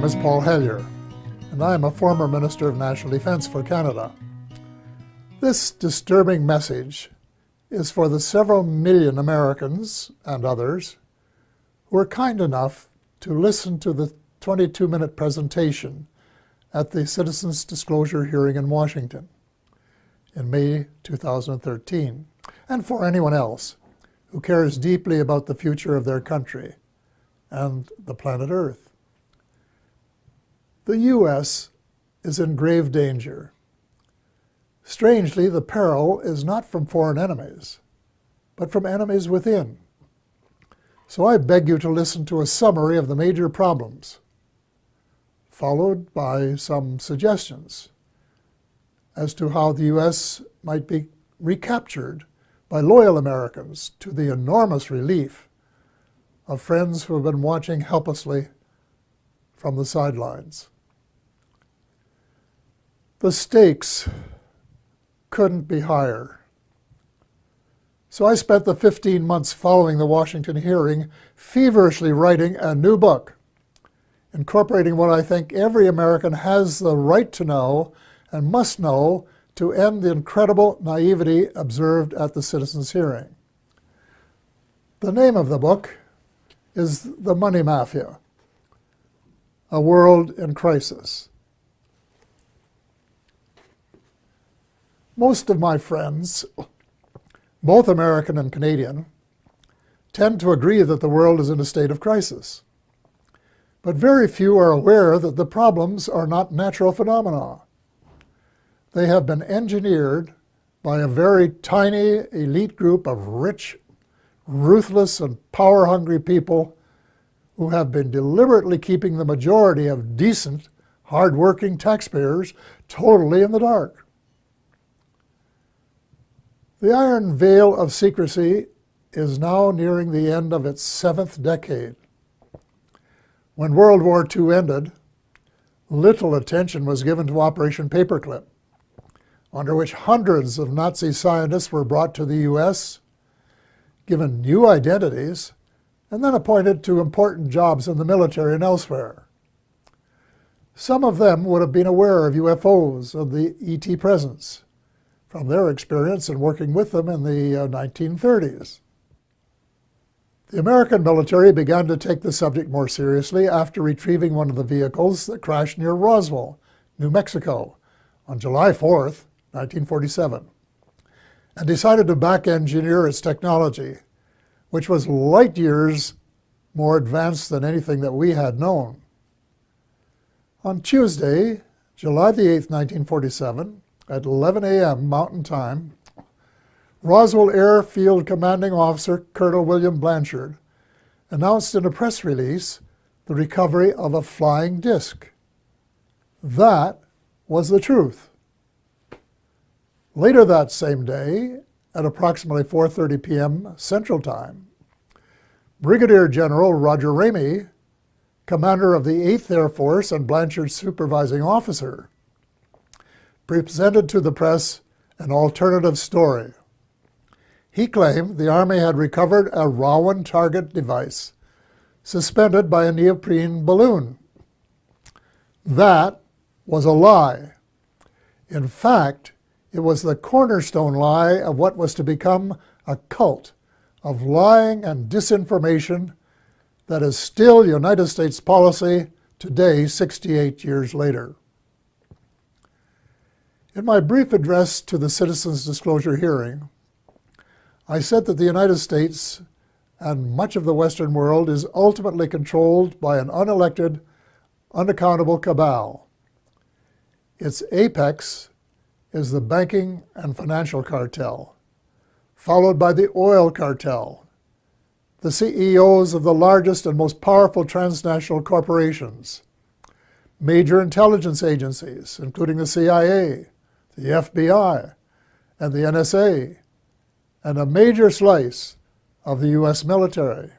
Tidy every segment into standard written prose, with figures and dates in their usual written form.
name is Paul Hellyer, and I am a former Minister of National Defense for Canada. This disturbing message is for the several million Americans and others who were kind enough to listen to the 22-minute presentation at the Citizens Disclosure hearing in Washington in May 2013, and for anyone else who cares deeply about the future of their country and the planet Earth. The U.S. is in grave danger. Strangely, the peril is not from foreign enemies, but from enemies within. So I beg you to listen to a summary of the major problems, followed by some suggestions as to how the U.S. might be recaptured by loyal Americans, to the enormous relief of friends who have been watching helplessly from the sidelines. The stakes couldn't be higher. So I spent the 15 months following the Washington hearing feverishly writing a new book, incorporating what I think every American has the right to know and must know to end the incredible naivety observed at the citizens' hearing. The name of the book is The Money Mafia, A World in Crisis. Most of my friends, both American and Canadian, tend to agree that the world is in a state of crisis. But very few are aware that the problems are not natural phenomena. They have been engineered by a very tiny elite group of rich, ruthless, and power-hungry people who have been deliberately keeping the majority of decent, hard-working taxpayers totally in the dark. The iron veil of secrecy is now nearing the end of its 7th decade. When World War II ended, little attention was given to Operation Paperclip, under which hundreds of Nazi scientists were brought to the U.S., given new identities, and then appointed to important jobs in the military and elsewhere. Some of them would have been aware of UFOs and the ET presence from their experience in working with them in the 1930s. The American military began to take the subject more seriously after retrieving one of the vehicles that crashed near Roswell, New Mexico, on July 4th, 1947, and decided to back-engineer its technology, which was light years more advanced than anything that we had known. On Tuesday, July the 8th, 1947, at 11 a.m. Mountain Time, Roswell Airfield Commanding Officer Colonel William Blanchard announced in a press release the recovery of a flying disc. That was the truth. Later that same day, at approximately 4:30 p.m. Central Time, Brigadier General Roger Ramey, commander of the 8th Air Force and Blanchard's supervising officer, presented to the press an alternative story. He claimed the Army had recovered a Rowan target device suspended by a neoprene balloon. That was a lie. In fact, it was the cornerstone lie of what was to become a cult of lying and disinformation that is still United States policy today, 68 years later. In my brief address to the Citizens Disclosure hearing, I said that the United States and much of the Western world is ultimately controlled by an unelected, unaccountable cabal. Its apex is the banking and financial cartel, followed by the oil cartel, the CEOs of the largest and most powerful transnational corporations, major intelligence agencies, including the CIA, the FBI, and the NSA, and a major slice of the U.S. military.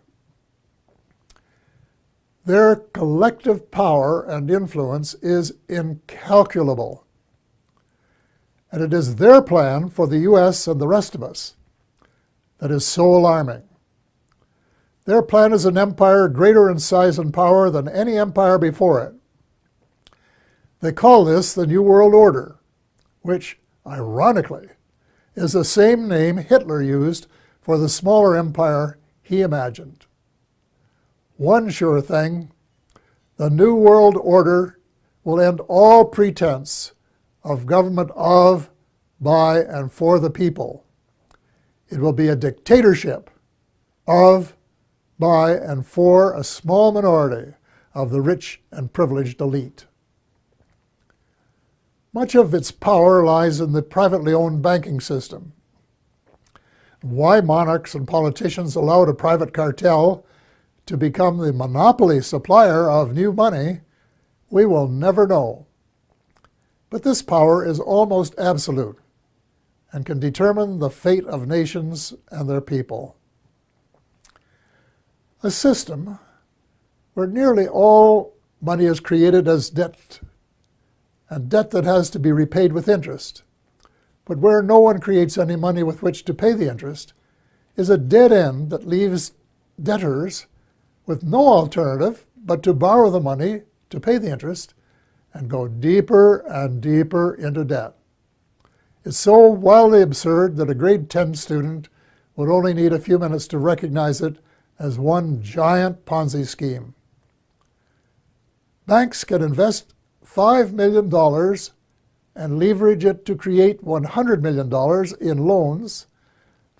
Their collective power and influence is incalculable, and it is their plan for the U.S. and the rest of us that is so alarming. Their plan is an empire greater in size and power than any empire before it, They call this the New World Order, which, ironically, is the same name Hitler used for the smaller empire he imagined. One sure thing, the New World Order will end all pretense of government of, by, and for the people. It will be a dictatorship of, by, and for a small minority of the rich and privileged elite. Much of its power lies in the privately owned banking system. Why monarchs and politicians allowed a private cartel to become the monopoly supplier of new money, we will never know. But this power is almost absolute and can determine the fate of nations and their people. A system where nearly all money is created as debt, and debt that has to be repaid with interest, but where no one creates any money with which to pay the interest, is a dead end that leaves debtors with no alternative but to borrow the money to pay the interest and go deeper and deeper into debt. It's so wildly absurd that a grade 10 student would only need a few minutes to recognize it as one giant Ponzi scheme. Banks can invest $5 million and leverage it to create $100 million in loans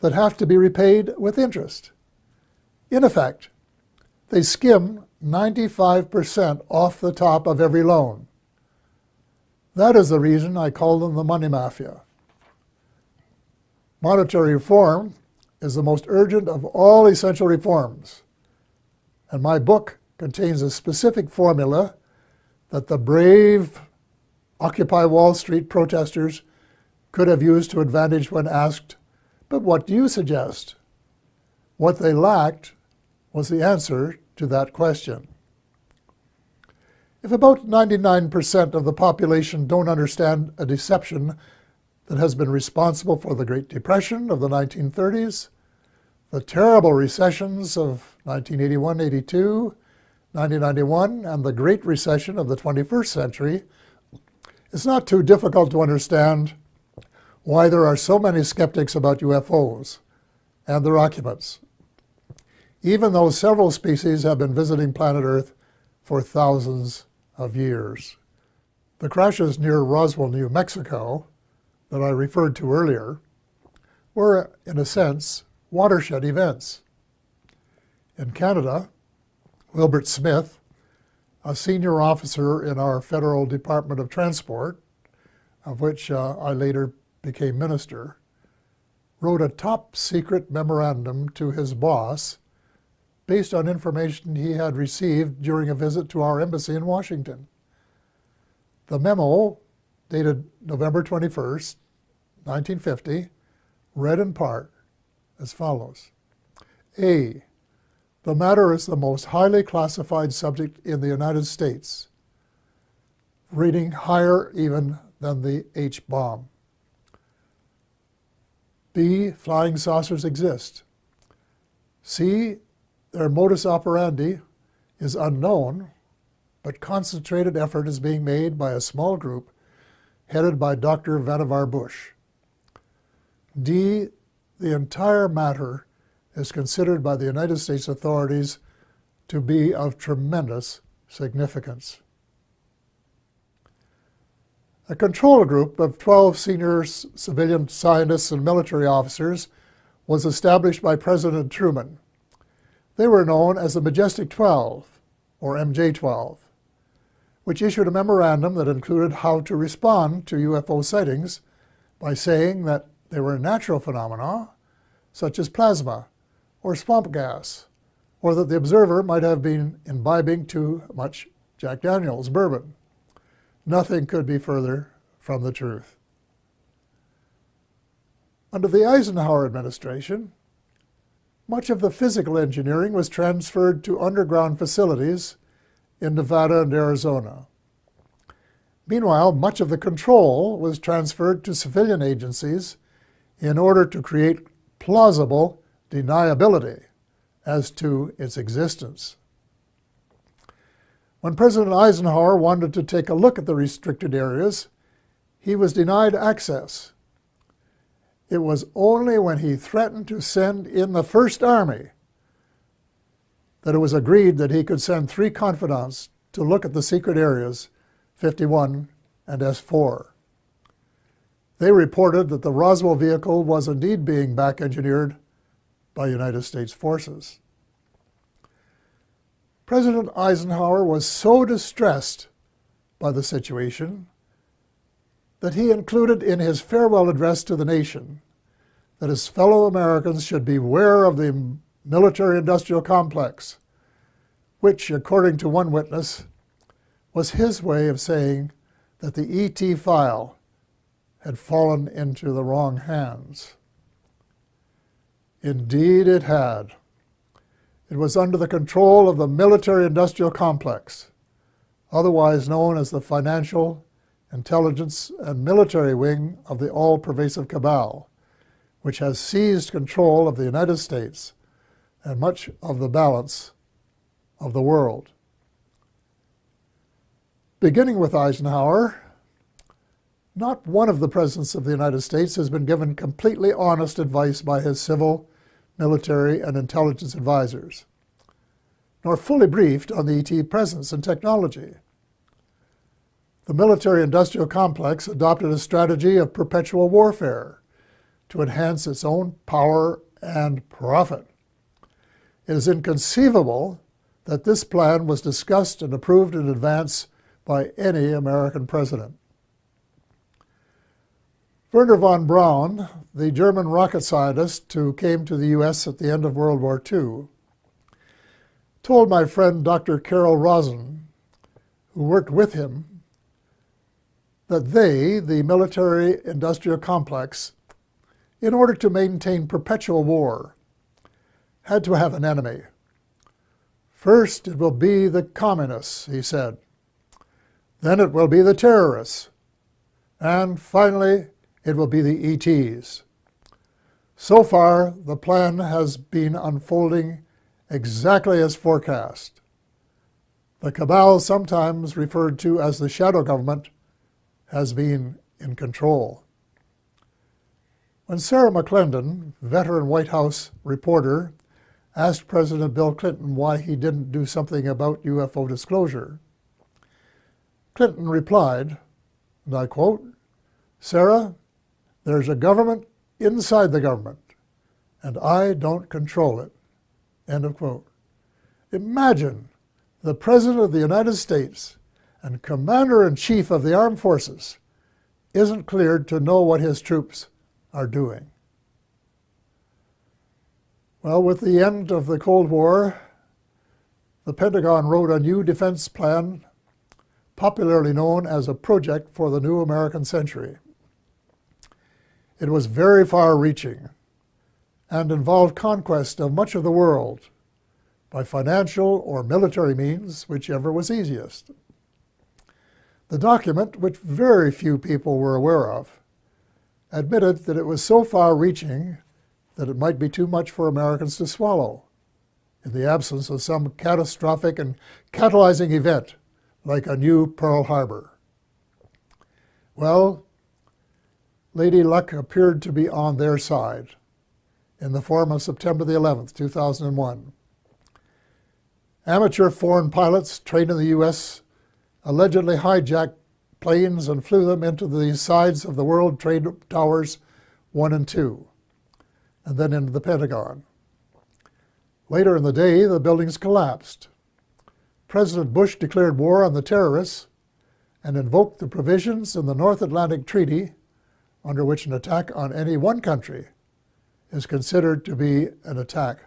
that have to be repaid with interest. In effect, they skim 95% off the top of every loan. That is the reason I call them the money mafia. Monetary reform is the most urgent of all essential reforms, and my book contains a specific formula that the brave Occupy Wall Street protesters could have used to advantage when asked, "But what do you suggest?" What they lacked was the answer to that question. If about 99% of the population don't understand a deception that has been responsible for the Great Depression of the 1930s, the terrible recessions of 1981-82, 1991, and the Great Recession of the 21st century, it's not too difficult to understand why there are so many skeptics about UFOs and their occupants, even though several species have been visiting planet Earth for thousands of years. The crashes near Roswell, New Mexico, that I referred to earlier, were, in a sense, watershed events. In Canada, Wilbert Smith, a senior officer in our Federal Department of Transport, of which I later became minister, wrote a top-secret memorandum to his boss based on information he had received during a visit to our embassy in Washington. The memo, dated November 21st, 1950, read in part as follows. A. The matter is the most highly classified subject in the United States, rating higher even than the H-bomb. B. Flying saucers exist. C. Their modus operandi is unknown, but concentrated effort is being made by a small group headed by Dr. Vannevar Bush. D. The entire matter is considered by the United States authorities to be of tremendous significance. A control group of 12 senior civilian scientists and military officers was established by President Truman. They were known as the Majestic 12, or MJ-12, which issued a memorandum that included how to respond to UFO sightings by saying that they were natural phenomena, such as plasma or swamp gas, or that the observer might have been imbibing too much Jack Daniels bourbon. Nothing could be further from the truth. Under the Eisenhower administration, much of the physical engineering was transferred to underground facilities in Nevada and Arizona. Meanwhile, much of the control was transferred to civilian agencies in order to create plausible deniability as to its existence. When President Eisenhower wanted to take a look at the restricted areas, he was denied access. It was only when he threatened to send in the First Army that it was agreed that he could send 3 confidants to look at the secret areas 51 and S4. They reported that the Roswell vehicle was indeed being back-engineered by United States forces. President Eisenhower was so distressed by the situation that he included in his farewell address to the nation that his fellow Americans should beware of the military-industrial complex, which, according to one witness, was his way of saying that the ET file had fallen into the wrong hands. Indeed it had. It was under the control of the military-industrial complex, otherwise known as the financial, intelligence, and military wing of the all-pervasive cabal, which has seized control of the United States and much of the balance of the world. Beginning with Eisenhower, not one of the presidents of the United States has been given completely honest advice by his civil, military, and intelligence advisors, nor fully briefed on the ET presence and technology. The military-industrial complex adopted a strategy of perpetual warfare to enhance its own power and profit. It is inconceivable that this plan was discussed and approved in advance by any American president. Wernher von Braun, the German rocket scientist who came to the U.S. at the end of World War II, told my friend Dr. Carol Rosen, who worked with him, that they, the military-industrial complex, in order to maintain perpetual war, had to have an enemy. First, it will be the communists, he said. Then it will be the terrorists. And finally, it will be the ETs. So far, the plan has been unfolding exactly as forecast. The cabal, sometimes referred to as the shadow government, has been in control. When Sarah McClendon, veteran White House reporter, asked President Bill Clinton why he didn't do something about UFO disclosure, Clinton replied, and I quote, "Sarah, there's a government inside the government, and I don't control it." End of quote. Imagine the President of the United States and Commander-in-Chief of the Armed Forces isn't cleared to know what his troops are doing. Well, with the end of the Cold War, the Pentagon wrote a new defense plan, popularly known as a project for the new American century. It was very far-reaching and involved conquest of much of the world by financial or military means, whichever was easiest. The document, which very few people were aware of, admitted that it was so far-reaching that it might be too much for Americans to swallow in the absence of some catastrophic and catalyzing event like a new Pearl Harbor. Well, Lady Luck appeared to be on their side in the form of September the 11th, 2001. Amateur foreign pilots trained in the U.S. allegedly hijacked planes and flew them into the sides of the World Trade Towers 1 and 2, and then into the Pentagon. Later in the day, the buildings collapsed. President Bush declared war on the terrorists and invoked the provisions in the North Atlantic Treaty, under which an attack on any one country is considered to be an attack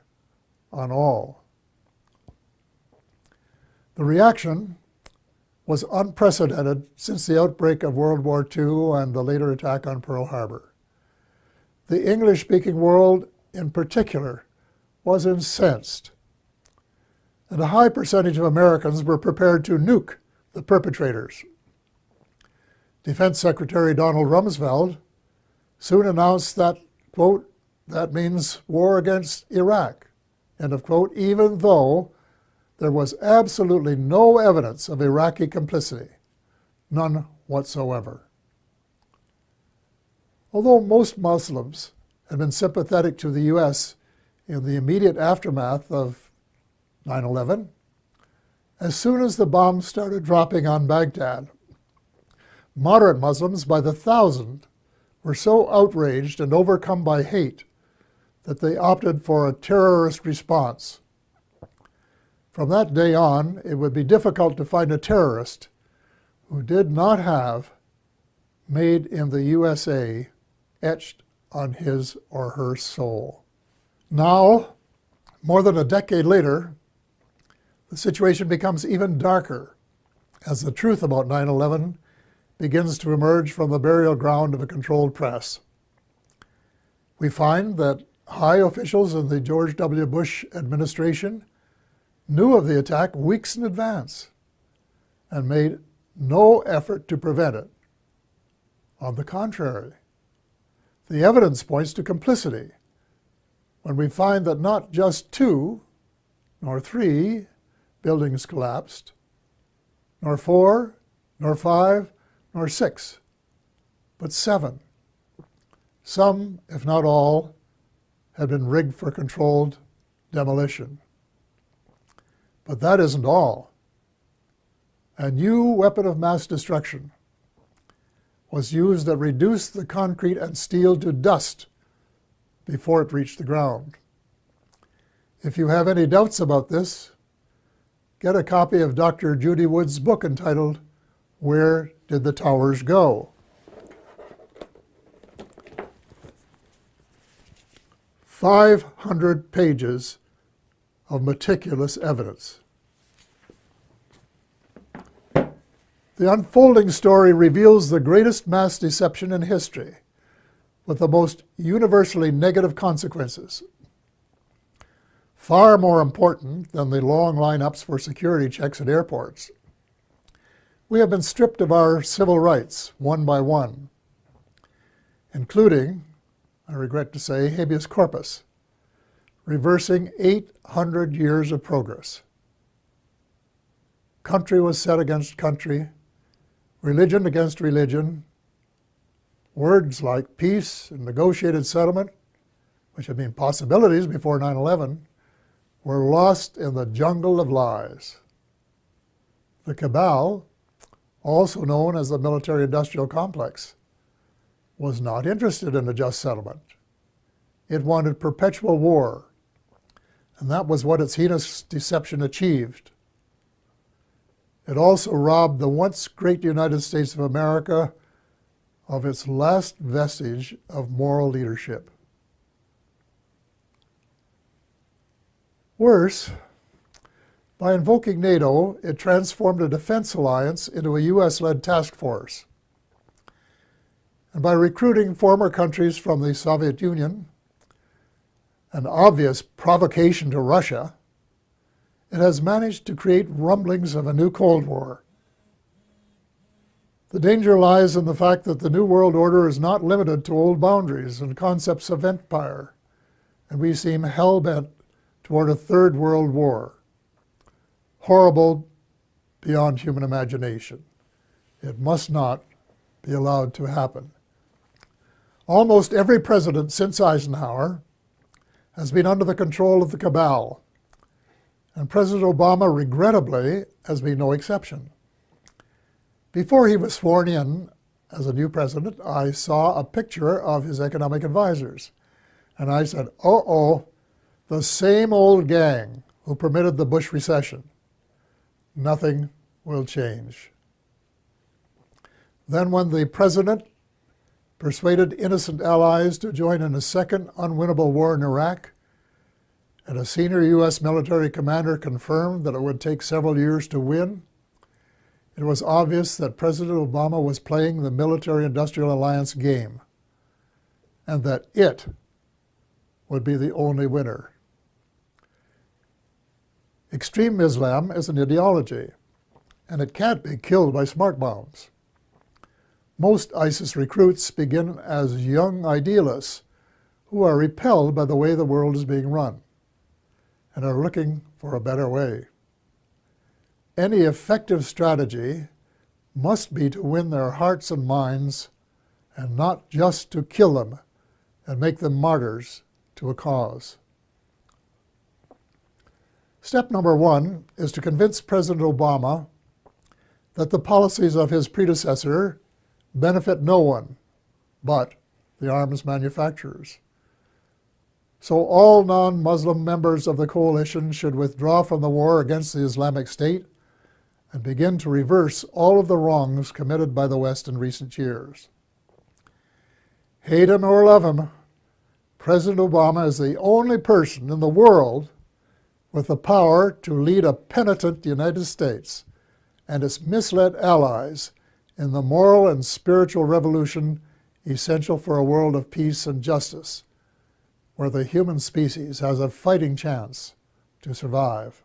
on all. The reaction was unprecedented since the outbreak of World War II and the later attack on Pearl Harbor. The English-speaking world, in particular, was incensed, and a high percentage of Americans were prepared to nuke the perpetrators. Defense Secretary Donald Rumsfeld soon announced that, quote, that means war against Iraq, end of quote, even though there was absolutely no evidence of Iraqi complicity, none whatsoever. Although most Muslims had been sympathetic to the U.S. in the immediate aftermath of 9/11, as soon as the bombs started dropping on Baghdad, moderate Muslims by the thousand were so outraged and overcome by hate that they opted for a terrorist response. From that day on, it would be difficult to find a terrorist who did not have "Made in the USA" etched on his or her soul. Now, more than a decade later, the situation becomes even darker as the truth about 9/11 begins to emerge from the burial ground of a controlled press. We find that high officials in the George W. Bush administration knew of the attack weeks in advance and made no effort to prevent it. On the contrary, the evidence points to complicity when we find that not just 2, nor 3 buildings collapsed, nor 4, nor 5, nor 6, but 7. Some, if not all, had been rigged for controlled demolition. But that isn't all. A new weapon of mass destruction was used that reduced the concrete and steel to dust before it reached the ground. If you have any doubts about this, get a copy of Dr. Judy Wood's book entitled "Where Did the Towers Go?" 500 pages of meticulous evidence. The unfolding story reveals the greatest mass deception in history, with the most universally negative consequences. Far more important than the long lineups for security checks at airports. We have been stripped of our civil rights one by one, including, I regret to say, habeas corpus, reversing 800 years of progress. Country was set against country, religion against religion. Words like peace and negotiated settlement, which had been possibilities before 9/11, were lost in the jungle of lies. The cabal, also known as the military-industrial complex, was not interested in a just settlement. It wanted perpetual war, and that was what its heinous deception achieved. It also robbed the once great United States of America of its last vestige of moral leadership. Worse, by invoking NATO, it transformed a defense alliance into a US-led task force. And by recruiting former countries from the Soviet Union, an obvious provocation to Russia, it has managed to create rumblings of a new Cold War. The danger lies in the fact that the New World Order is not limited to old boundaries and concepts of empire, and we seem hell-bent toward a third world war. Horrible beyond human imagination. It must not be allowed to happen. Almost every president since Eisenhower has been under the control of the cabal, and President Obama, regrettably, has been no exception. Before he was sworn in as a new president, I saw a picture of his economic advisors, and I said, uh-oh, the same old gang who permitted the Bush recession. Nothing will change. Then when the president persuaded innocent allies to join in a second unwinnable war in Iraq, and a senior U.S. military commander confirmed that it would take several years to win, it was obvious that President Obama was playing the military-industrial alliance game, and that it would be the only winner. Extreme Islam is an ideology, and it can't be killed by smart bombs. Most ISIS recruits begin as young idealists who are repelled by the way the world is being run and are looking for a better way. any effective strategy must be to win their hearts and minds, and not just to kill them and make them martyrs to a cause. Step number 1 is to convince President Obama that the policies of his predecessor benefit no one but the arms manufacturers. So all non-Muslim members of the coalition should withdraw from the war against the Islamic State and begin to reverse all of the wrongs committed by the West in recent years. Hate him or love him, President Obama is the only person in the world with the power to lead a penitent United States and its misled allies in the moral and spiritual revolution essential for a world of peace and justice, where the human species has a fighting chance to survive.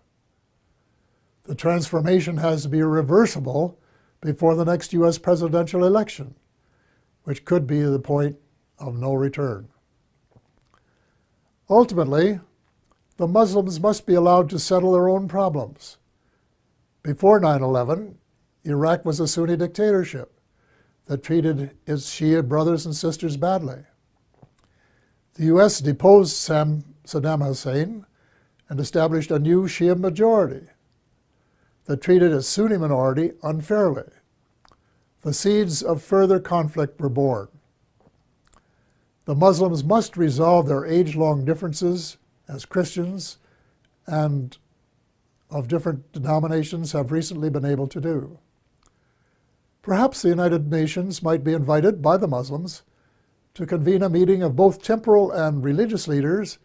The transformation has to be reversible before the next U.S. presidential election, which could be the point of no return. Ultimately, the Muslims must be allowed to settle their own problems. Before 9/11, Iraq was a Sunni dictatorship that treated its Shia brothers and sisters badly. The U.S. deposed Saddam Hussein and established a new Shia majority that treated its Sunni minority unfairly. The seeds of further conflict were born. The Muslims must resolve their age-long differences as Christians and of different denominations have recently been able to do. Perhaps the United Nations might be invited by the Muslims to convene a meeting of both temporal and religious leaders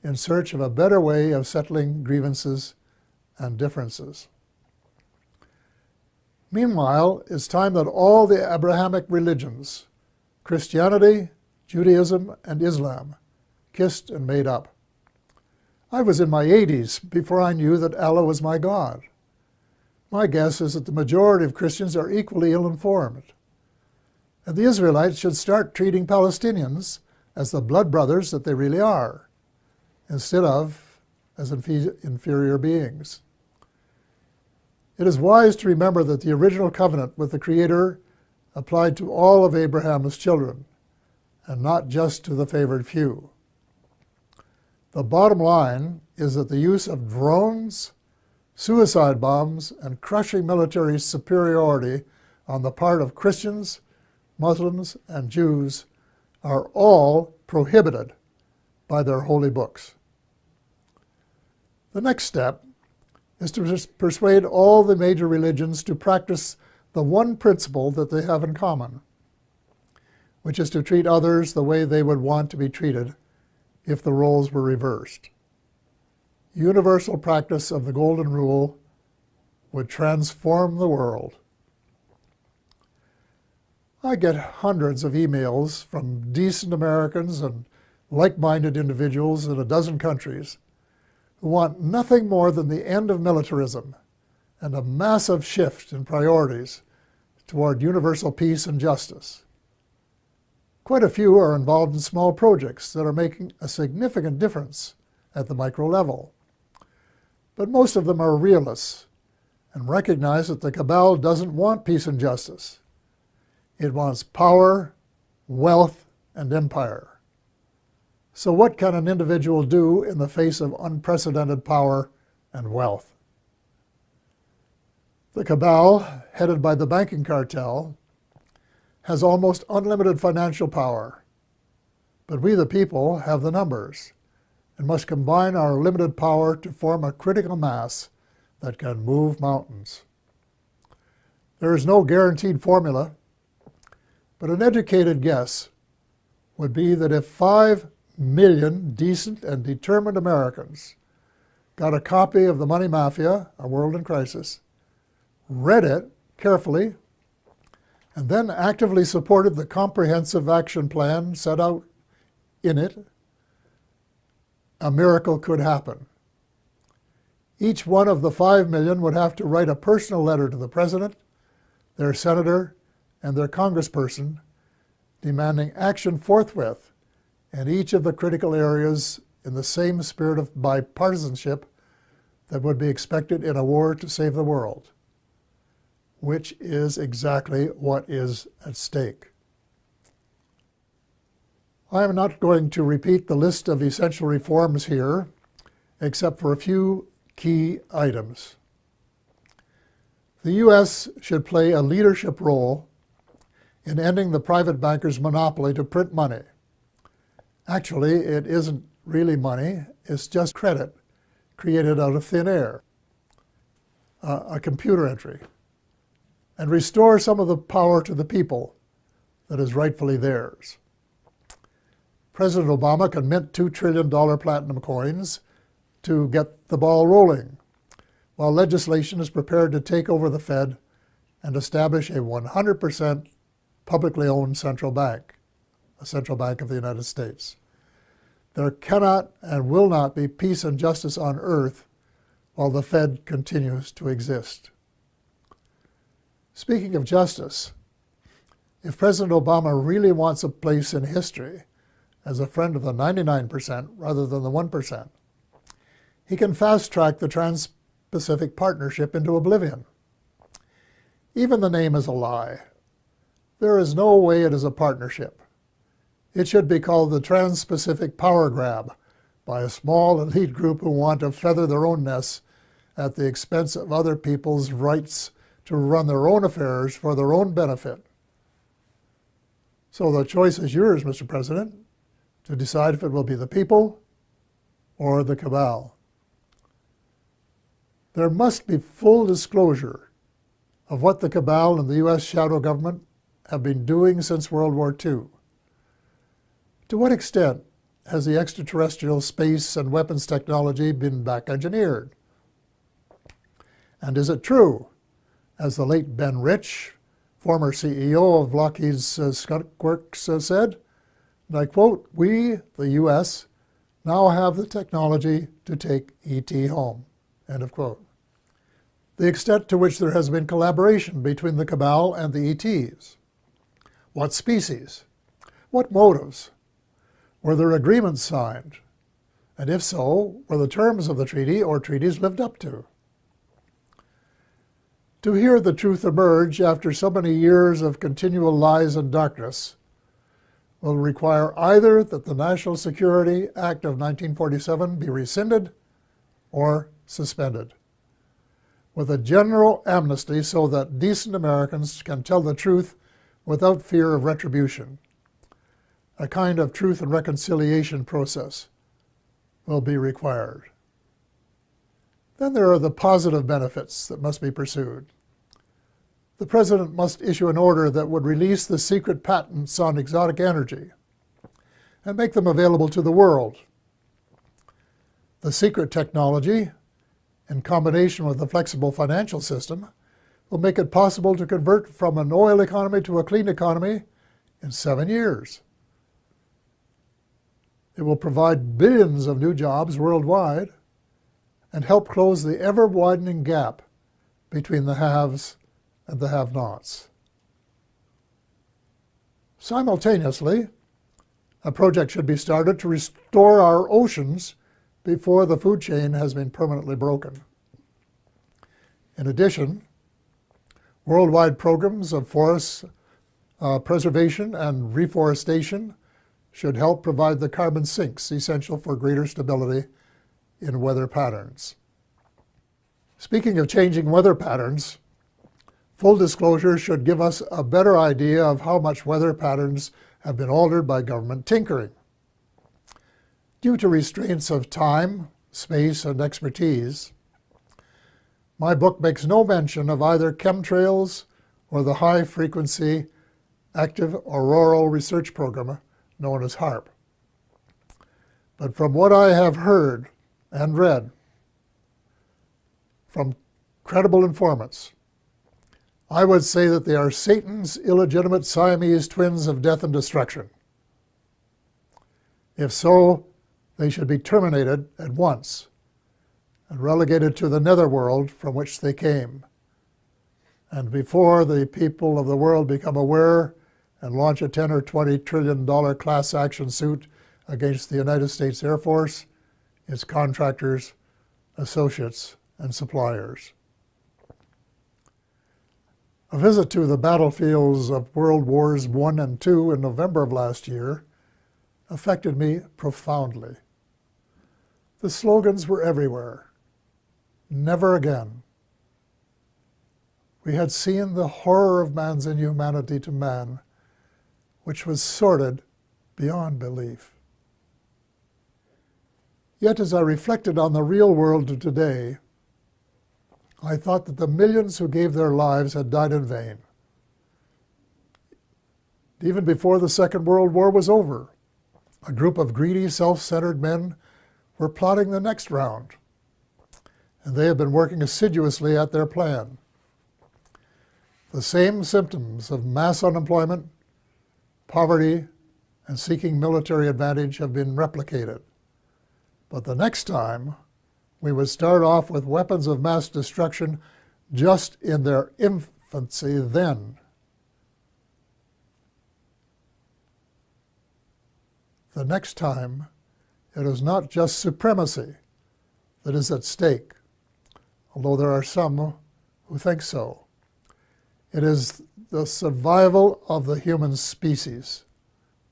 in search of a better way of settling grievances and differences. Meanwhile, it's time that all the Abrahamic religions, Christianity, Judaism, and Islam, kissed and made up. I was in my 80s before I knew that Allah was my God. My guess is that the majority of Christians are equally ill-informed. And the Israelites should start treating Palestinians as the blood brothers that they really are, instead of as inferior beings. It is wise to remember that the original covenant with the Creator applied to all of Abraham's children, and not just to the favored few. The bottom line is that the use of drones, suicide bombs, and crushing military superiority on the part of Christians, Muslims, and Jews are all prohibited by their holy books. The next step is to persuade all the major religions to practice the one principle that they have in common, which is to treat others the way they would want to be treated if the roles were reversed. Universal practice of the Golden Rule would transform the world. I get hundreds of emails from decent Americans and like-minded individuals in a dozen countries who want nothing more than the end of militarism and a massive shift in priorities toward universal peace and justice. Quite a few are involved in small projects that are making a significant difference at the micro level. But most of them are realists and recognize that the cabal doesn't want peace and justice. It wants power, wealth, and empire. So what can an individual do in the face of unprecedented power and wealth? The cabal, headed by the banking cartel, has almost unlimited financial power. But we, the people, have the numbers and must combine our limited power to form a critical mass that can move mountains. There is no guaranteed formula, but an educated guess would be that if 5 million decent and determined Americans got a copy of The Money Mafia, A World in Crisis, read it carefully, and then actively supported the comprehensive action plan set out in it, a miracle could happen. Each one of the 5 million would have to write a personal letter to the president, their senator, and their congressperson, demanding action forthwith in each of the critical areas in the same spirit of bipartisanship that would be expected in a war to save the world, which is exactly what is at stake. I am not going to repeat the list of essential reforms here, except for a few key items. The U.S. should play a leadership role in ending the private bankers' monopoly to print money. Actually, it isn't really money, it's just credit created out of thin air, a computer entry, and restore some of the power to the people that is rightfully theirs. President Obama can mint $2 trillion platinum coins to get the ball rolling, while legislation is prepared to take over the Fed and establish a 100% publicly owned central bank, a central bank of the United States. There cannot and will not be peace and justice on earth while the Fed continues to exist. Speaking of justice, if President Obama really wants a place in history as a friend of the 99% rather than the 1%, he can fast-track the Trans-Pacific Partnership into oblivion. Even the name is a lie. There is no way it is a partnership. It should be called the Trans-Pacific Power Grab by a small elite group who want to feather their own nests at the expense of other people's rights to run their own affairs for their own benefit. So the choice is yours, Mr. President, to decide if it will be the people or the cabal. There must be full disclosure of what the cabal and the U.S. shadow government have been doing since World War II. To what extent has the extraterrestrial space and weapons technology been back-engineered? And is it true, as the late Ben Rich, former CEO of Lockheed's Skunk Works, said, and I quote, "We, the U.S., now have the technology to take ET home," end of quote. The extent to which there has been collaboration between the cabal and the ETs. What species? What motives? Were there agreements signed? And if so, were the terms of the treaty or treaties lived up to? To hear the truth emerge after so many years of continual lies and darkness will require either that the National Security Act of 1947 be rescinded or suspended, with a general amnesty so that decent Americans can tell the truth without fear of retribution. A kind of truth and reconciliation process will be required. Then there are the positive benefits that must be pursued. The President must issue an order that would release the secret patents on exotic energy and make them available to the world. The secret technology, in combination with a flexible financial system, will make it possible to convert from an oil economy to a clean economy in 7 years. It will provide billions of new jobs worldwide and help close the ever-widening gap between the haves and the have-nots. Simultaneously, a project should be started to restore our oceans before the food chain has been permanently broken. In addition, worldwide programs of forest preservation and reforestation should help provide the carbon sinks essential for greater stability in weather patterns. Speaking of changing weather patterns, full disclosure should give us a better idea of how much weather patterns have been altered by government tinkering. Due to restraints of time, space, and expertise, my book makes no mention of either chemtrails or the high-frequency active auroral research program known as HAARP. But from what I have heard and read from credible informants, I would say that they are Satan's illegitimate Siamese twins of death and destruction. If so, they should be terminated at once and relegated to the netherworld from which they came. And before the people of the world become aware and launch a $10 or $20 trillion class action suit against the United States Air Force, its contractors, associates, and suppliers. A visit to the battlefields of World Wars I and II in November of last year affected me profoundly. The slogans were everywhere. Never again. We had seen the horror of man's inhumanity to man, which was sordid beyond belief. Yet as I reflected on the real world of today, I thought that the millions who gave their lives had died in vain. Even before the Second World War was over, a group of greedy, self-centered men were plotting the next round, and they have been working assiduously at their plan. The same symptoms of mass unemployment, poverty, and seeking military advantage have been replicated. But the next time, we would start off with weapons of mass destruction just in their infancy then. The next time, it is not just supremacy that is at stake, although there are some who think so. It is the survival of the human species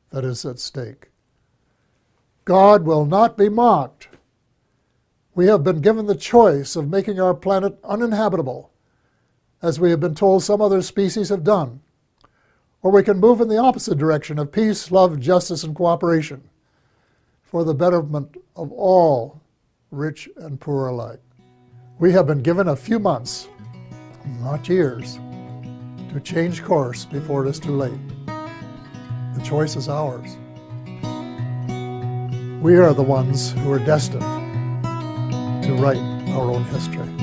that is at stake. God will not be mocked. We have been given the choice of making our planet uninhabitable, as we have been told some other species have done. Or we can move in the opposite direction of peace, love, justice, and cooperation for the betterment of all, rich and poor alike. We have been given a few months, not years, to change course before it is too late. The choice is ours. We are the ones who are destined to write our own history.